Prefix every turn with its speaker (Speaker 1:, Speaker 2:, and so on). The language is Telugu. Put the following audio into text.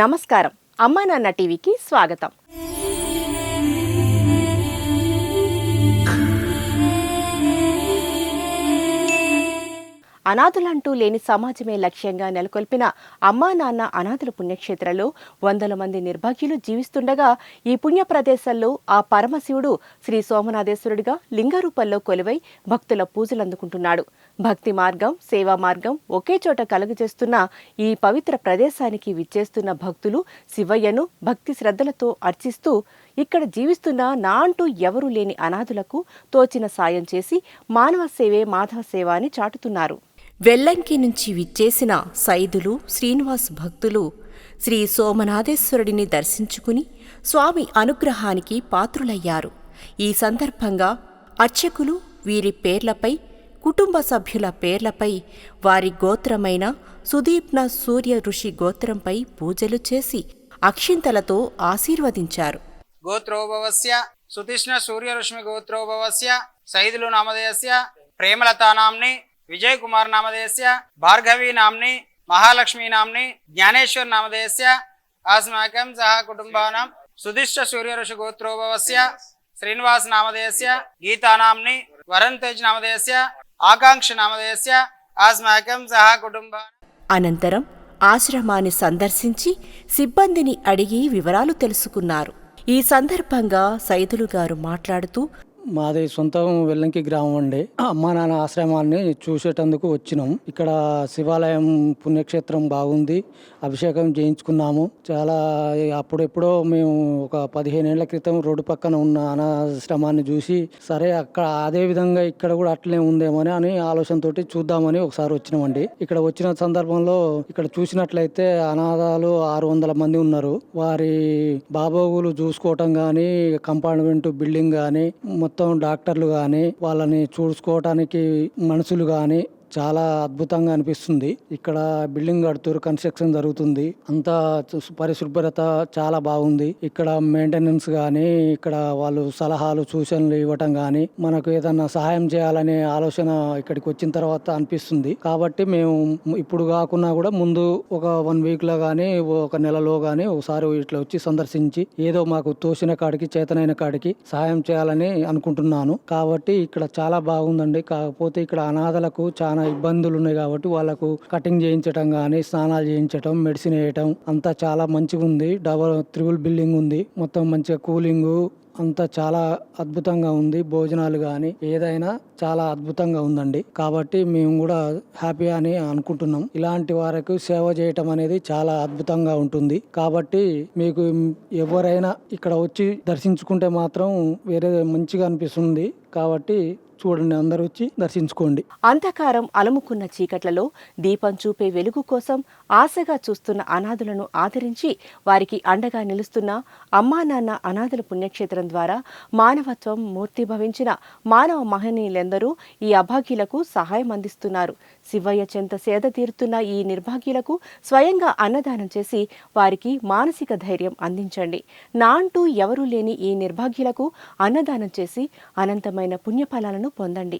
Speaker 1: నమస్కారం. అమ్మా నాన్న టీవీకి స్వాగతం. అనాథులంటూ లేని సమాజమే లక్ష్యంగా నెలకొల్పిన అమ్మా నాన్న అనాథుల పుణ్యక్షేత్రంలో వందల మంది నిర్భాగ్యులు జీవిస్తుండగా ఈ పుణ్య ప్రదేశాల్లో ఆ పరమశివుడు శ్రీ సోమనాథేశ్వరుడిగా లింగరూపంలో కొలువై భక్తుల పూజలందుకుంటున్నాడు. భక్తి మార్గం, సేవా మార్గం ఒకే చోట కలుగజేస్తున్న ఈ పవిత్ర ప్రదేశానికి విచ్చేస్తున్న భక్తులు శివయ్యను భక్తి శ్రద్ధలతో అర్చిస్తూ ఇక్కడ జీవిస్తున్న నా అంటూ ఎవరూ లేని అనాథులకు తోచిన సాయం చేసి మానవ సేవే మాధవ సేవ అని చాటుతున్నారు. వెల్లంకి నుంచి విచ్చేసిన సైదులు, శ్రీనివాస్ భక్తులు శ్రీ సోమనాథేశ్వరుడిని దర్శించుకుని స్వామి అనుగ్రహానికి పాత్రులయ్యారు. ఈ సందర్భంగా అర్చకులు వీరి పేర్లపై, కుటుంబ సభ్యుల పేర్లపై, వారి గోత్రమైన సుదీప్న సూర్య ఋషి గోత్రంపై పూజలు చేసి అక్షింతలతో ఆశీర్వదించారు.
Speaker 2: గోత్రోభవస్య సుతిష్ణ సూర్యరశ్మి గోత్రోభవస్య సైదులు నామధేయస్య ప్రేమలతా నామ్ని విజయ్ కుమార్ నామధేయస్య భార్గవి నామ్ని మహాలక్ష్మి నామ్ని జ్ఞానేశ్వర్ నామధేయస్య ఆస్మాకం సహ కుటుంబానాం సుతిష్ణ సూర్యఋషి గోత్రోభవస్య శ్రీనివాస్ నామధేయస్య గీతా నామ్ని వరుణ్ తేజ్ నామధేయస్య ఆకాంక్ష నామధేయస్య ఆస్మాకం సహ కుటుంబానాం.
Speaker 1: అనంతరం ఆశ్రమాన్ని సందర్శించి సిబ్బందిని అడిగి వివరాలు తెలుసుకున్నారు. ఈ సందర్భంగా సైదులు గారు మాట్లాడుతూ,
Speaker 3: మాది సొంతం వెల్లంకి గ్రామం అండి. అమ్మా నాన్న ఆశ్రమాన్ని చూసేటందుకు వచ్చినాం. ఇక్కడ శివాలయం పుణ్యక్షేత్రం బాగుంది. అభిషేకం చేయించుకున్నాము. చాలా అప్పుడెప్పుడో మేము ఒక 15 ఏళ్ల క్రితం రోడ్డు పక్కన ఉన్న అనాశ్రమాన్ని చూసి సరే అక్కడ అదే విధంగా ఇక్కడ కూడా అట్లే ఉందేమో అని ఆలోచనతోటి చూద్దామని ఒకసారి వచ్చినామండి. ఇక్కడ వచ్చిన సందర్భంలో ఇక్కడ చూసినట్లయితే అనాథాలు 600 మంది ఉన్నారు. వారి బాబోగులు చూసుకోవటం కానీ, కంపార్ట్మెంట్ బిల్డింగ్ కానీ, మొత్తం డాక్టర్లు కానీ, వాళ్ళని చూసుకోవటానికి మనుషులు కానీ చాలా అద్భుతంగా అనిపిస్తుంది. ఇక్కడ బిల్డింగ్ కడుతూరు, కన్స్ట్రక్షన్ జరుగుతుంది. అంతా పరిశుభ్రత చాలా బాగుంది. ఇక్కడ మెయింటెనెన్స్ కానీ, ఇక్కడ వాళ్ళు సలహాలు సూచనలు ఇవ్వటం కానీ, మనకు ఏదన్నా సహాయం చేయాలనే ఆలోచన ఇక్కడికి వచ్చిన తర్వాత అనిపిస్తుంది. కాబట్టి మేము ఇప్పుడు కాకున్నా కూడా ముందు ఒక 1 వీక్ లో కానీ, ఒక నెలలో కానీ ఒకసారి ఇట్లా వచ్చి సందర్శించి ఏదో మాకు తోసిన కాడికి, చేతనైన కాడికి సహాయం చేయాలని అనుకుంటున్నాను. కాబట్టి ఇక్కడ చాలా బాగుందండి. కాకపోతే ఇక్కడ అనాథలకు చాలా ఇబ్బందులు ఉన్నాయి కాబట్టి వాళ్ళకు కటింగ్ చేయించడం కానీ, స్నానాలు చేయించడం, మెడిసిన్ వేయటం అంతా చాలా మంచిగా ఉంది. త్రిబుల్ బిల్డింగ్ ఉంది. మొత్తం మంచిగా కూలింగు అంతా చాలా అద్భుతంగా ఉంది. భోజనాలు కానీ ఏదైనా చాలా అద్భుతంగా ఉందండి. కాబట్టి మేము కూడా హ్యాపీ అని అనుకుంటున్నాం. ఇలాంటి వారికి సేవ చేయటం అనేది చాలా అద్భుతంగా ఉంటుంది. కాబట్టి మీకు ఎవరైనా ఇక్కడ వచ్చి దర్శించుకుంటే మాత్రం వేరే మంచిగా అనిపిస్తుంది. కాబట్టి చూడండి, అందరూ వచ్చి దర్శించుకోండి.
Speaker 1: అంధకారం అలముకున్న చీకట్లలో దీపం చూపే వెలుగు కోసం ఆశగా చూస్తున్న అనాథులను ఆదరించి వారికి అండగా నిలుస్తున్న అమ్మా నాన్న అనాథుల పుణ్యక్షేత్రం ద్వారా మానవత్వం మూర్తిభవించిన మానవ మహనీయులందరూ ఈ అభాగ్యులకు సహాయం అందిస్తున్నారు. శివయ్య చెంత సేద తీరుతున్న ఈ నిర్భాగ్యులకు స్వయంగా అన్నదానం చేసి వారికి మానసిక ధైర్యం అందించండి. నా అంటూ ఎవరూ లేని ఈ నిర్భాగ్యులకు అన్నదానం చేసి అనంతమైన పుణ్యఫలాలను పొందండి.